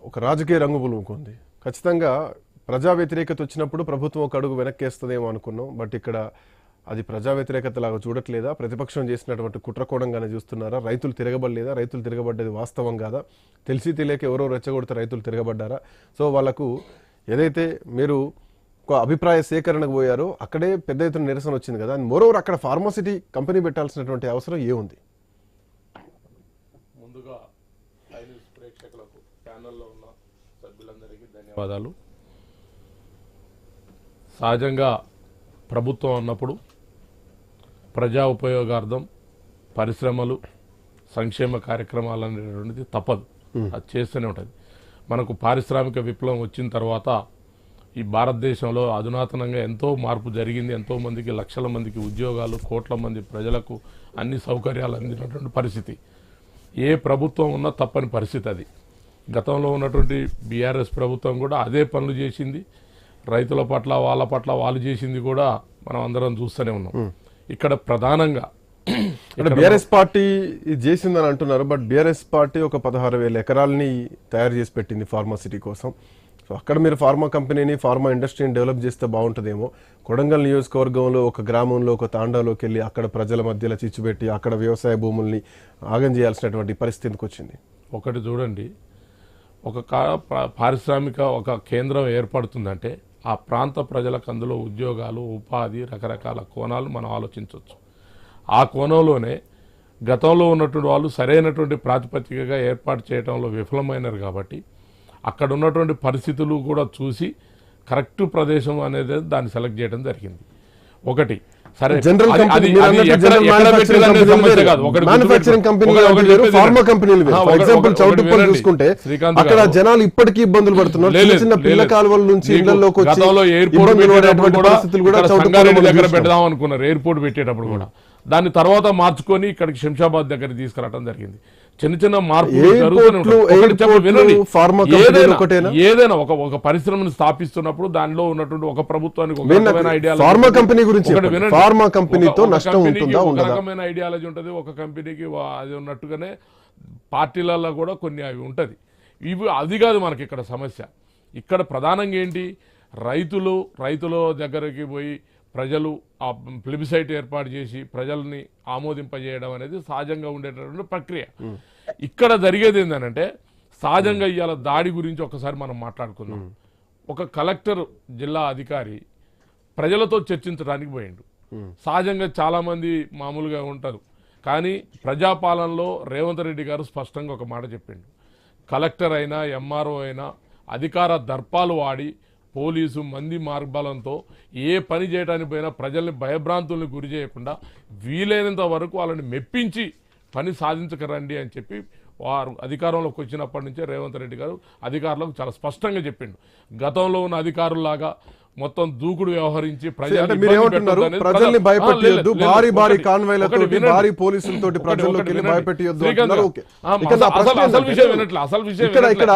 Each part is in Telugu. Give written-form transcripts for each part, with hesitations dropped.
ఒక రాజకీయ రంగు పులుముకుంది. ఖచ్చితంగా ప్రజా వ్యతిరేకత వచ్చినప్పుడు ప్రభుత్వం ఒక అడుగు వెనక్కేస్తుందేమో అనుకున్నాం. బట్ ఇక్కడ అది ప్రజా వ్యతిరేకత లాగా చూడట్లేదా? ప్రతిపక్షం చేసినటువంటి కుట్రకోణంగానే చూస్తున్నారా? రైతులు తిరగబడలేదా? రైతులు తిరగబడ్డది వాస్తవం కాదా? తెలిసి తెలియక ఎవరో రెచ్చగొడితే రైతులు తిరగబడ్డారా? సో వాళ్ళకు ఏదైతే మీరు ఒక అభిప్రాయ సేకరణకు పోయారో అక్కడే పెద్ద ఎత్తున నిరసన వచ్చింది కదా. మోరోవర్ అక్కడ ఫార్మాసిటీ కంపెనీ పెట్టాల్సినటువంటి అవసరం ఏముంది? ముందుగా ప్రేక్షకులకు ఛానల్లో ఉన్న సభ్యులందరికీ ధన్యవాదాలు. సహజంగా ప్రభుత్వం అన్నప్పుడు ప్రజా ఉపయోగార్థం పరిశ్రమలు సంక్షేమ కార్యక్రమాలు అనేటువంటిది తప్పదు, అది చేస్తూనే ఉంటుంది. మనకు పారిశ్రామిక విప్లవం వచ్చిన తర్వాత ఈ భారతదేశంలో అధునాతనంగా ఎంతో మార్పు జరిగింది. ఎంతోమందికి లక్షల మందికి ఉద్యోగాలు, కోట్ల మంది ప్రజలకు అన్ని సౌకర్యాలు అందినటువంటి పరిస్థితి. ఏ ప్రభుత్వం ఉన్నా తప్పని పరిస్థితి అది. గతంలో ఉన్నటువంటి బీఆర్ఎస్ ప్రభుత్వం కూడా అదే పనులు చేసింది. రైతుల పట్ల వాళ్ళ పట్ల వాళ్ళు చేసింది కూడా మనం అందరం చూస్తూనే ఉన్నాం. ఇక్కడ ప్రధానంగా బీఆర్ఎస్ పార్టీ ఇది చేసిందని అంటున్నారు. బట్ బీఆర్ఎస్ పార్టీ ఒక 16,000 ఎకరాలని తయారు చేసి పెట్టింది ఫార్మాసిటీ కోసం. సో అక్కడ మీరు ఫార్మా కంపెనీని, ఫార్మా ఇండస్ట్రీని డెవలప్ చేస్తే బాగుంటుందేమో. కొడంగల్ నియోజకవర్గంలో ఒక గ్రామంలో, ఒక తాండాలోకి వెళ్ళి అక్కడ ప్రజల మధ్యలో చిచ్చుపెట్టి అక్కడ వ్యవసాయ భూముల్ని ఆగం చేయాల్సినటువంటి పరిస్థితికి వచ్చింది. ఒకటి చూడండి, ఒక పారిశ్రామిక ఒక కేంద్రం ఏర్పడుతుందంటే ఆ ప్రాంత ప్రజలకు అందులో ఉద్యోగాలు, ఉపాధి, రకరకాల కోణాలు మనం ఆలోచించవచ్చు. ఆ కోణంలోనే గతంలో ఉన్నటువంటి వాళ్ళు సరైనటువంటి ప్రాతిపదికగా ఏర్పాటు చేయడంలో విఫలమైనారు. కాబట్టి అక్కడ ఉన్నటువంటి పరిస్థితులు కూడా చూసి కరెక్ట్ ప్రదేశం అనేది దాన్ని సెలెక్ట్ చేయడం జరిగింది. ఒకటి సరే, అక్కడ జనాలు ఇప్పటికీ ఇబ్బందులు పడుతున్నారు. చిన్న పిల్ల కాలువల నుంచి ఇళ్లలోకి గతంలో ఎయిర్పోర్ట్ దగ్గర పెడదాం అనుకున్నారు. ఎయిర్పోర్ట్ పెట్టేటప్పుడు కూడా దాన్ని తర్వాత మార్చుకొని ఇక్కడికి శంషాబాద్ దగ్గర తీసుకురావడం జరిగింది. చిన్న చిన్న మార్పులు ఏదైనా ఒక పరిశ్రమను స్థాపిస్తున్నప్పుడు దానిలో ఉన్నటువంటి ఒక ప్రభుత్వానికి ఒక రకమైన ఐడియాలజీ ఉంటుంది. ఒక కంపెనీకి అది ఉన్నట్టుగానే పార్టీలలో కూడా కొన్ని అవి ఉంటుంది. ఇవి అది కాదు మనకి ఇక్కడ సమస్య. ఇక్కడ ప్రధానంగా ఏంటి, రైతుల దగ్గరికి పోయి ప్రజలు ఆ ప్లెబిసైట్ ఏర్పాటు చేసి ప్రజల్ని ఆమోదింపజేయడం అనేది సహజంగా ఉండేటటువంటి ప్రక్రియ. ఇక్కడ జరిగేది ఏంటంటే సహజంగా ఇవాళ దాడి గురించి ఒకసారి మనం మాట్లాడుకుందాం. ఒక కలెక్టర్, జిల్లా అధికారి ప్రజలతో చర్చించడానికి పోయిండు. సహజంగా చాలామంది మామూలుగా ఉంటారు, కానీ ప్రజాపాలనలో రేవంత్ రెడ్డి గారు స్పష్టంగా ఒక మాట చెప్పిండు. కలెక్టర్ అయినా ఎంఆర్ఓ అయినా అధికార దర్పాలు వాడి పోలీసు మంది మార్గాలంతో ఏ పని చేయడానికి పోయినా ప్రజల్ని భయభ్రాంతుల్ని గురి చేయకుండా వీలైనంత వరకు వాళ్ళని మెప్పించి పని సాధించకరండి అని చెప్పి వారు అధికారంలోకి వచ్చినప్పటి నుంచే రేవంత్ రెడ్డి గారు అధికారులకు చాలా స్పష్టంగా చెప్పిండు. గతంలో ఉన్న అధికారులాగా మొత్తం దూకుడు వ్యవహరించి ప్రజల్ని భయపెట్టొద్దు, భారీ భారీ కాన్వాయ్లతో భారీ పోలీసులతోటి ప్రజల్లోకి వెళ్ళి భయపెట్టొద్దు. అసలు విషయం వినట్లే. అసలు విషయం ఇక్కడ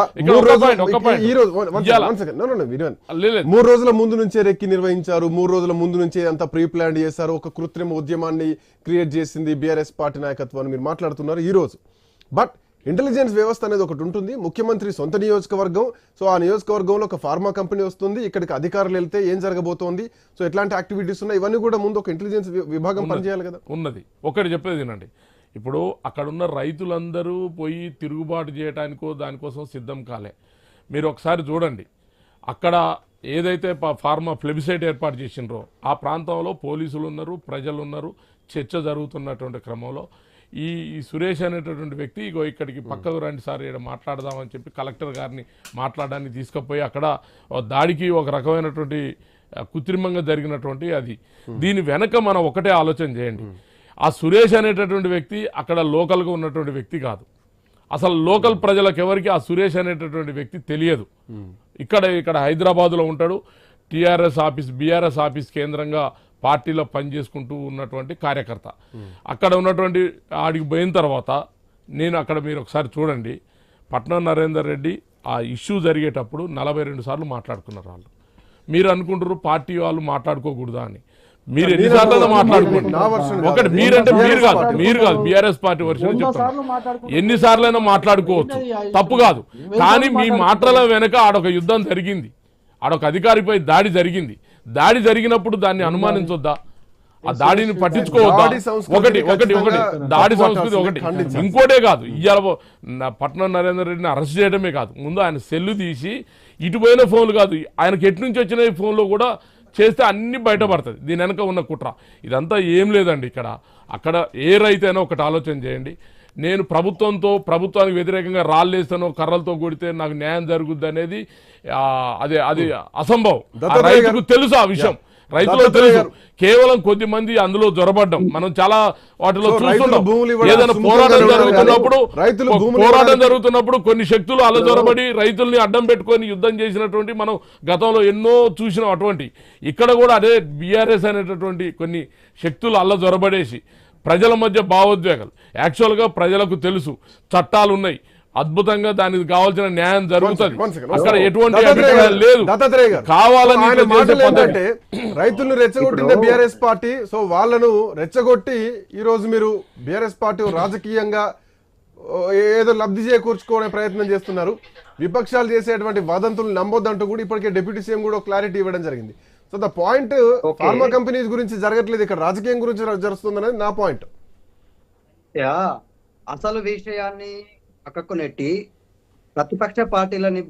3 రోజుల ముందు నుంచే రెక్కి నిర్వహించారు. 3 రోజుల ముందు నుంచే అంతా ప్రీ ప్లాన్ చేశారు. ఒక కృత్రిమ ఉద్యమాన్ని క్రియేట్ చేసింది బీఆర్ఎస్ పార్టీ నాయకత్వాన్ని మీరు మాట్లాడుతున్నారు ఈ రోజు. బట్ ఇంటెలిజెన్స్ వ్యవస్థ అనేది ఒకటి ఉంటుంది. ముఖ్యమంత్రి సొంత నియోజకవర్గం. సో ఆ నియోజకవర్గంలో ఒక ఫార్మా కంపెనీ వస్తుంది. ఇక్కడికి అధికారులు వెళ్తే ఏం జరగబోతోంది, సో ఎట్లాంటి యాక్టివిటీస్ ఉన్నాయి, ఇవన్నీ కూడా ముందు ఒక ఇంటెలిజెన్స్ విభాగం పనిచేయాలి కదా. ఉన్నది ఒకటి చెప్పేది వినండి. ఇప్పుడు అక్కడున్న రైతులందరూ పోయి తిరుగుబాటు చేయడానికో దానికోసం సిద్ధం కాలే. మీరు ఒకసారి చూడండి, అక్కడ ఏదైతే ఫార్మా ప్లెబిసైట్ ఏర్పాటు చేసినారో ఆ ప్రాంతంలో పోలీసులు ఉన్నారు, ప్రజలు ఉన్నారు. చర్చ జరుగుతున్నటువంటి క్రమంలో ఈ సురేష్ అనేటటువంటి వ్యక్తి ఇగో ఇక్కడికి పక్కకు రండి సార్, ఇక్కడ మాట్లాడదామని చెప్పి కలెక్టర్ గారిని మాట్లాడడానికి తీసుకుపోయి అక్కడ దాడికి ఒక రకమైనటువంటి కృత్రిమంగా జరిగినటువంటి అది. దీని వెనక మనం ఒకటే ఆలోచన చేయండి. ఆ సురేష్ అనేటటువంటి వ్యక్తి అక్కడ లోకల్గా ఉన్నటువంటి వ్యక్తి కాదు. అసలు లోకల్ ప్రజలకు ఎవరికి ఆ సురేష్ అనేటటువంటి వ్యక్తి తెలియదు. ఇక్కడ హైదరాబాద్లో ఉంటాడు. టీఆర్ఎస్ ఆఫీస్, బీఆర్ఎస్ ఆఫీస్ కేంద్రంగా పార్టీలో పనిచేసుకుంటూ ఉన్నటువంటి కార్యకర్త. అక్కడ ఉన్నటువంటి ఆడికి పోయిన తర్వాత నేను అక్కడ మీరు ఒకసారి చూడండి, పట్నం నరేందర్ రెడ్డి ఆ ఇష్యూ జరిగేటప్పుడు 42 సార్లు మాట్లాడుకున్నారు వాళ్ళు. మీరు అనుకుంటారు పార్టీ వాళ్ళు మాట్లాడుకోకూడదా అని. మీరు ఎన్నిసార్లు మాట్లాడుకోండి. నా వర్షన్ కాదు. ఒకటి మీరంటే BRS మీరు కాదు బీఆర్ఎస్ పార్టీ వర్షన్ చెప్తాను. ఎన్నిసార్లైనా మాట్లాడుకోవచ్చు, తప్పు కాదు. కానీ మీ మాటల వెనక ఆడొక యుద్ధం జరిగింది, ఆడొక అధికారిపై దాడి జరిగింది. దాడి జరిగినప్పుడు దాన్ని అనుమానించొద్దా? ఆ దాడిని పట్టించుకోవద్దా? ఒకటి ఒకటి ఒకటి దాడి సంస్కృతి ఒకటి. ఇంకోటే కాదు, ఇవాళ పట్నం నరేందర్ రెడ్డిని అరెస్ట్ చేయడమే కాదు, ముందు ఆయన సెల్లు తీసి ఇటుపోయిన ఫోన్లు కాదు, ఆయనకి ఎటు నుంచి వచ్చిన ఈ ఫోన్లో కూడా చేస్తే అన్ని బయటపడుతుంది దీని వెనక ఉన్న కుట్ర. ఇదంతా ఏం లేదండి. ఇక్కడ అక్కడ ఏ రైతైనా ఒకటి ఆలోచన చేయండి. నేను ప్రభుత్వానికి వ్యతిరేకంగా రాళ్ళేస్తానో కర్రలతో కొడితే నాకు న్యాయం జరుగుద్ది అనేది అది అసంభవం. రైతుకు తెలుసు ఆ విషయం, రైతులకు తెలుసు. కేవలం కొద్ది మంది అందులో జొరబడ్డం మనం చాలా వాటిలో చూస్తున్నాం. ఏదైనా పోరాటం జరుగుతున్నప్పుడు కొన్ని శక్తులు అల్ల జొరబడి రైతుల్ని అడ్డం పెట్టుకొని యుద్ధం చేసినటువంటి మనం గతంలో ఎన్నో చూసినాం. అటువంటి ఇక్కడ కూడా అదే బీఆర్ఎస్ అనేటటువంటి కొన్ని శక్తులు అల్ల జొరబడేసి ప్రజల మధ్య భావోద్వేగాలు. యాక్చువల్గా ప్రజలకు తెలుసు చట్టాలు ఉన్నాయి, అద్భుతంగా దానికి కావాల్సిన న్యాయం జరుగుతుంది, అక్కడ ఎటువంటి అభిప్రాయం లేదు. కావాలని రైతులను రెచ్చగొట్టింది బీఆర్ఎస్ పార్టీ. సో వాళ్ళను రెచ్చగొట్టి ఈ రోజు మీరు బీఆర్ఎస్ పార్టీ రాజకీయంగా ఏదో లబ్ధి చేకూర్చుకునే ప్రయత్నం చేస్తున్నారు. విపక్షాలు చేసేటువంటి వదంతులు నమ్మొద్దంటూ కూడా ఇప్పటికే డిప్యూటీ సీఎం కూడా క్లారిటీ ఇవ్వడం జరిగింది. So the point pharma companies గురించి జరగట్లేదు, ఇక్కడ రాజకీయం గురించి జరుగుతుంది అనేది నా పాయింట్. అసలు విషయాన్ని పక్కకు నెట్టి ప్రతిపక్ష పార్టీలని